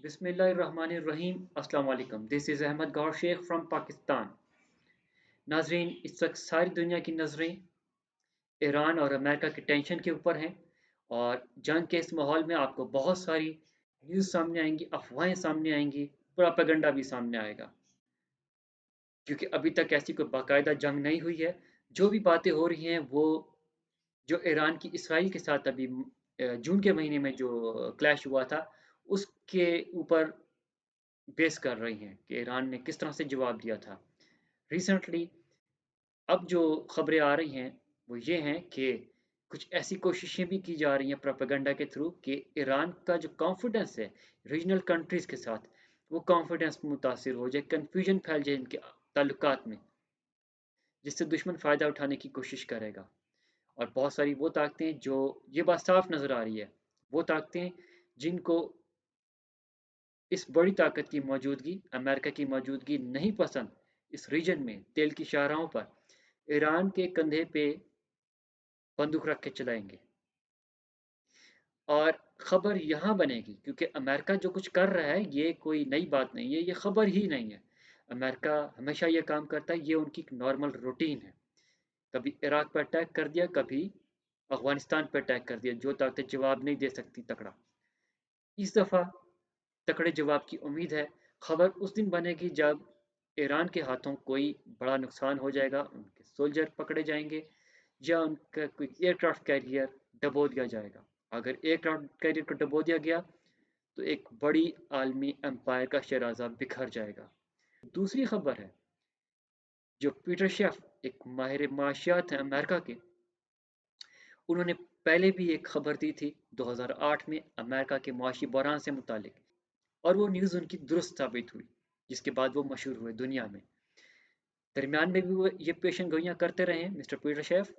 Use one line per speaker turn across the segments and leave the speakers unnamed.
बिस्मिल्लाहिर्रहमानिर्रहीम अस्सलाम वालेकुम। This is Ahmed Gaur Sheikh from Pakistan. नाजरीन, इस वक्त सारी दुनिया की नज़रें ईरान और अमेरिका की टेंशन के ऊपर हैं और जंग के इस माहौल में आपको बहुत सारी न्यूज़ सामने आएंगी, अफवाहें सामने आएंगी, प्रोपेगेंडा भी सामने आएगा, क्योंकि अभी तक ऐसी कोई बाकायदा जंग नहीं हुई है। जो भी बातें हो रही हैं वो जो ईरान की इसराइल के साथ अभी जून के महीने में जो क्लैश हुआ था उसके ऊपर बेस कर रही हैं कि ईरान ने किस तरह से जवाब दिया था। रिसेंटली अब जो खबरें आ रही हैं वो ये हैं कि कुछ ऐसी कोशिशें भी की जा रही हैं प्रोपेगेंडा के थ्रू कि ईरान का जो कॉन्फिडेंस है रीजनल कंट्रीज़ के साथ, वो कॉन्फिडेंस मुतासिर हो जाए, कन्फ्यूजन फैल जाए इनके ताल्लुकात में, जिससे दुश्मन फ़ायदा उठाने की कोशिश करेगा। और बहुत सारी वो ताकतें जो ये बात साफ नज़र आ रही है, वो ताकतें जिनको इस बड़ी ताकत की मौजूदगी, अमेरिका की मौजूदगी नहीं पसंद इस रीजन में, तेल की शाहराहों पर ईरान के कंधे पे बंदूक रख के चलाएंगे। और खबर यहाँ बनेगी क्योंकि अमेरिका जो कुछ कर रहा है ये कोई नई बात नहीं है, ये खबर ही नहीं है। अमेरिका हमेशा ये काम करता है, ये उनकी नॉर्मल रूटीन है। कभी इराक पर अटैक कर दिया, कभी अफगानिस्तान पर अटैक कर दिया, जो ताकतें जवाब नहीं दे सकती तकड़ा। इस दफ़ा तकड़े जवाब की उम्मीद है। खबर उस दिन बनेगी जब ईरान के हाथों कोई बड़ा नुकसान हो जाएगा, उनके सोल्जर पकड़े जाएंगे या उनका कोई एयरक्राफ्ट कैरियर डबो दिया जाएगा। अगर एयरक्राफ्ट कैरियर को डबो दिया गया तो एक बड़ी आलमी एम्पायर का शराजा बिखर जाएगा। दूसरी खबर है जो पीटर शेफ एक माहिर माशियात हैं अमेरिका के, उन्होंने पहले भी एक खबर दी थी 2008 में अमेरिका के मुआशी बहरान से मुतालिक, और वो न्यूज़ उनकी दुरुस्त साबित हुई, जिसके बाद वो मशहूर हुए दुनिया में। दरमियान में भी वो ये पेशन गोइयाँ करते रहे मिस्टर पीटर शेफ,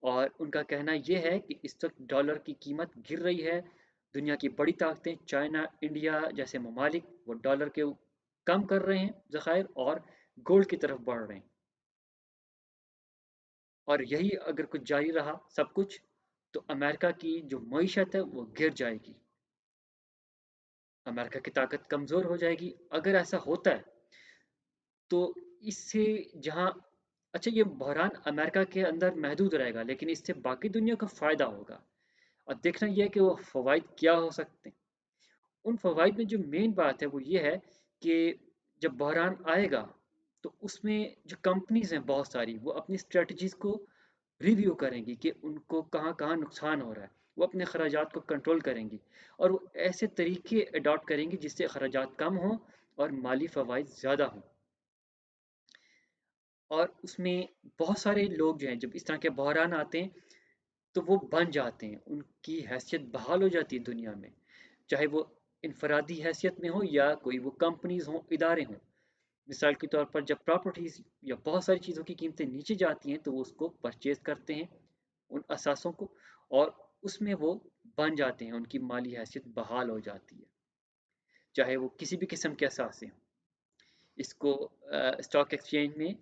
और उनका कहना ये है कि इस वक्त डॉलर की कीमत गिर रही है। दुनिया की बड़ी ताकतें चाइना, इंडिया जैसे ममालिक वो डॉलर के कम कर रहे हैं ज़खायर और गोल्ड की तरफ बढ़ रहे हैं, और यही अगर कुछ जारी रहा सब कुछ, तो अमेरिका की जो मईशत है वो गिर जाएगी, अमेरिका की ताकत कमज़ोर हो जाएगी। अगर ऐसा होता है तो इससे जहाँ, अच्छा ये बहरान अमेरिका के अंदर महदूद रहेगा लेकिन इससे बाकी दुनिया को फ़ायदा होगा। और देखना यह है कि वो फ़वाइद क्या हो सकते हैं। उन फ़वाइद में जो मेन बात है वो ये है कि जब बहरान आएगा तो उसमें जो कंपनीज़ हैं बहुत सारी, वो अपनी स्ट्रेटजीज़ को रिव्यू करेंगी कि उनको कहाँ-कहाँ नुकसान हो रहा है। वो अपने खर्चात को कंट्रोल करेंगी और वो ऐसे तरीके अडॉप्ट करेंगी जिससे खर्चात कम हों और माली फ़वाइद ज़्यादा हों। और उसमें बहुत सारे लोग जो हैं जब इस तरह के बहरान आते हैं तो वो बन जाते हैं, उनकी हैसियत बहाल हो जाती है दुनिया में, चाहे वो इनफरादी हैसियत में हो या कोई वो कंपनीज हों, इदारे हों। मिसाल के तौर पर जब प्रॉपर्टीज़ या बहुत सारी चीज़ों की कीमतें नीचे जाती हैं तो वो उसको परचेज करते हैं, उन असासों को, और उसमें वो बन जाते हैं, उनकी माली हैसियत बहाल हो जाती है, चाहे वो किसी भी किस्म के असासे हों। इसको स्टॉक एक्सचेंज में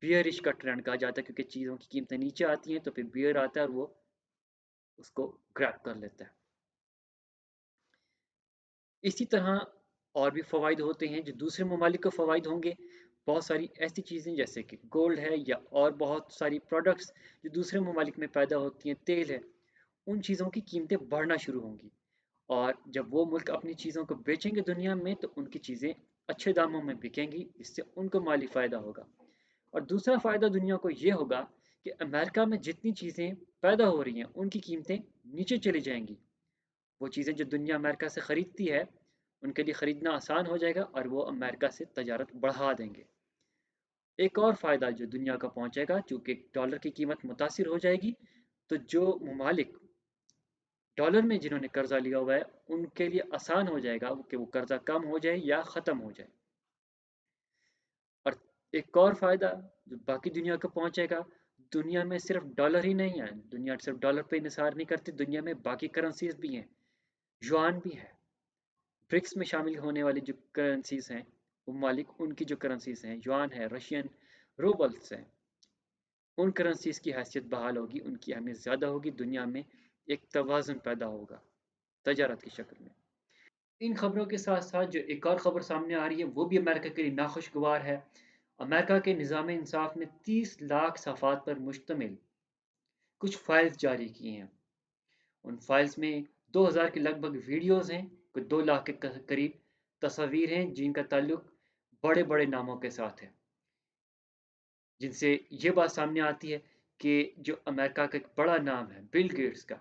बियरिश का ट्रेंड कहा जाता है, क्योंकि चीज़ों की कीमतें नीचे आती हैं तो फिर बियर आता है और वो उसको ग्रैब कर लेता है। इसी तरह और भी फ़वाइद होते हैं जो दूसरे ममालिक को फ़वाइद होंगे। बहुत सारी ऐसी चीज़ें जैसे कि गोल्ड है या और बहुत सारी प्रोडक्ट्स जो दूसरे ममालिक में पैदा होती हैं, तेल है, उन चीज़ों की कीमतें बढ़ना शुरू होंगी, और जब वो मुल्क अपनी चीज़ों को बेचेंगे दुनिया में तो उनकी चीज़ें अच्छे दामों में बिकेंगी, इससे उनको माली फ़ायदा होगा। और दूसरा फ़ायदा दुनिया को ये होगा कि अमेरिका में जितनी चीज़ें पैदा हो रही हैं उनकी कीमतें नीचे चली जाएंगी। वो चीज़ें जो दुनिया अमेरिका से ख़रीदती है उनके लिए ख़रीदना आसान हो जाएगा और वो अमेरिका से तजारत बढ़ा देंगे। एक और फ़ायदा जो दुनिया को पहुंचेगा, चूँकि डॉलर की कीमत मुतासिर हो जाएगी, तो जो ममालिक डॉलर में जिन्होंने कर्जा लिया हुआ है उनके लिए आसान हो जाएगा कि वो कर्जा कम हो जाए या ख़त्म हो जाए। और एक और फ़ायदा जो बाकी दुनिया को पहुंचेगा, दुनिया में सिर्फ डॉलर ही नहीं है, दुनिया सिर्फ डॉलर पे इंहिसार नहीं करती, दुनिया में बाकी करेंसीज भी हैं, युआन भी है। ब्रिक्स में शामिल होने वाली जो करेंसीज हैं ममालिक, उनकी जो करेंसीज हैं, युआन है, रशियन रूबल्स हैं, उन करेंसीज की हैसियत बहाल होगी, उनकी अहमियत ज़्यादा होगी, दुनिया में एक तवाज़ुन पैदा होगा तजारत की शक्ल में। ان خبروں کے ساتھ ساتھ جو ایک اور خبر سامنے آ رہی ہے وہ بھی امریکہ کے لیے ناخوشگوار ہے۔ امریکہ کے نظام انصاف نے 30 لاکھ صفحات پر مشتمل کچھ فائلز جاری کی ہیں۔ ان فائلز میں 2000 کے لگ بھگ ویڈیوز ہیں، کچھ 2 لاکھ کے قریب تصاویر ہیں جن کا تعلق بڑے بڑے ناموں کے ساتھ ہے، جن سے یہ بات سامنے آتی ہے کہ جو امریکہ کا ایک بڑا نام ہے بل گیٹس کا،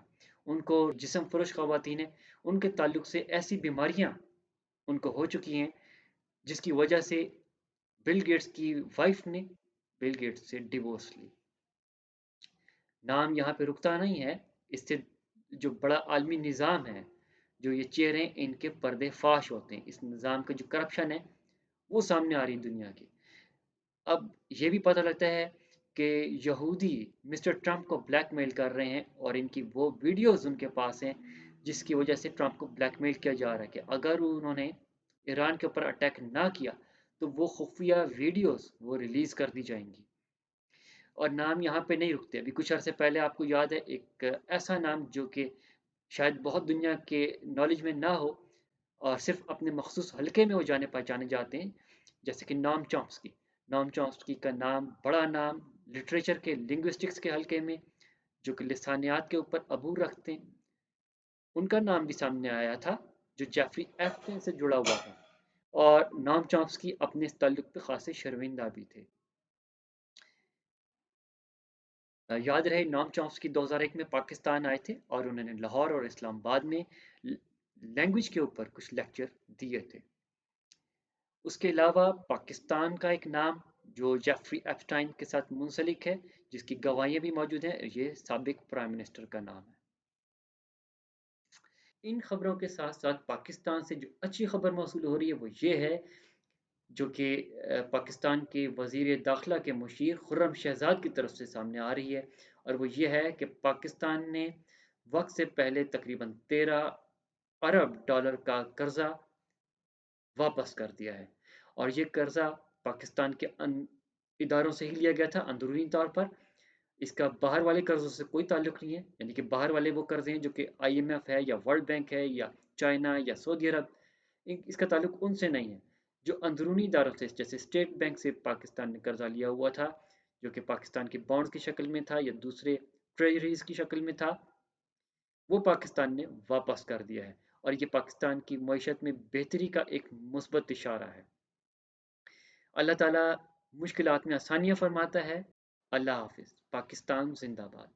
ان کو جسم فروش خواتین ہیں، ان کے تعلق سے ایسی بیماریاں ان کو ہو چکی ہیں جس کی وجہ سے بل گیٹس کی وائف نے بل گیٹس سے ڈیورس لی۔ نام یہاں پہ رکتا نہیں ہے، اس سے جو بڑا عالمی نظام ہے، جو یہ چہریں ان کے پردے فاش ہوتے ہیں، اس نظام کا جو کرپشن ہے وہ سامنے آ رہی دنیا کی۔ اب یہ بھی پتہ لگتا ہے کہ یہودی مسٹر ٹرمپ کو بلیک میل کر رہے ہیں اور ان کی وہ ویڈیوز ان کے پاس ہیں جس کی وجہ سے ٹرمپ کو بلیک میل کیا جا رہا ہے کہ اگر انہوں نے ایران کے اوپر اٹیک نہ کیا تو وہ خفیہ ویڈیوز وہ ریلیز کر دی جائیں گی۔ اور نام یہاں پہ نہیں رکتے، ابھی کچھ عرصے پہلے آپ کو یاد ہے ایک ایسا نام جو کہ شاید بہت دنیا کے نالج میں نہ ہو اور صرف اپنے مخصوص حلقے میں وہ جانے پہچانے جاتے ہیں، جیسے کہ نام چامسکی۔ نام چامسکی کا نام بڑا نام لٹریچر کے لنگوسٹکس کے حلقے میں جو کہ لسانیات کے اوپر عبور رکھتے ہیں، ان کا نام بھی سامنے آیا تھا جو جیفری ایپسٹین سے جڑا ہوا تھا، اور نام چامسکی اپنے اس تعلق پہ خاصے شرمندہ بھی تھے۔ یاد رہے نام چامسکی 2001 میں پاکستان آئے تھے اور انہوں نے لاہور اور اسلام آباد میں لینگویج کے اوپر کچھ لیکچر دیے تھے۔ اس کے علاوہ پاکستان کا ایک نام جو جیفری ایپسٹائن کے ساتھ منسلک ہے، جس کی گواہیاں بھی موجود ہیں، یہ سابق پرائم منسٹر کا نام ہے۔ ان خبروں کے ساتھ ساتھ پاکستان سے جو اچھی خبر موصول ہو رہی ہے وہ یہ ہے، جو کہ پاکستان کے وزیر داخلہ کے مشیر خرم شہزاد کی طرف سے سامنے آ رہی ہے، اور وہ یہ ہے کہ پاکستان نے وقت سے پہلے تقریباً 13 ارب ڈالر کا قرضہ واپس کر دیا ہے، اور یہ قرضہ پاکستان کے اداروں سے ہی لیا گیا تھا اندرونی طور پر۔ اس کا باہر والے قرضوں سے کوئی تعلق نہیں ہے، یعنی کہ باہر والے وہ قرضے ہیں جو کہ آئی ایم ایف ہے یا ورلڈ بینک ہے یا چائنا یا سعودی عرب، اس کا تعلق ان سے نہیں ہے۔ جو اندرونی اداروں سے جیسے اسٹیٹ بینک سے پاکستان نے قرضہ لیا ہوا تھا، جو کہ پاکستان کے بانڈز کی شکل میں تھا یا دوسرے ٹریجریز کی شکل میں تھا، وہ پاکستان نے واپس کر دیا ہے، اور یہ پاکستان کی معیشت میں بہتری کا ایک مثبت اشارہ ہے۔ اللہ تعالیٰ مشکلات میں آسانیاں فرماتا ہے۔ اللہ حافظ۔ پاکستان زندہ باد۔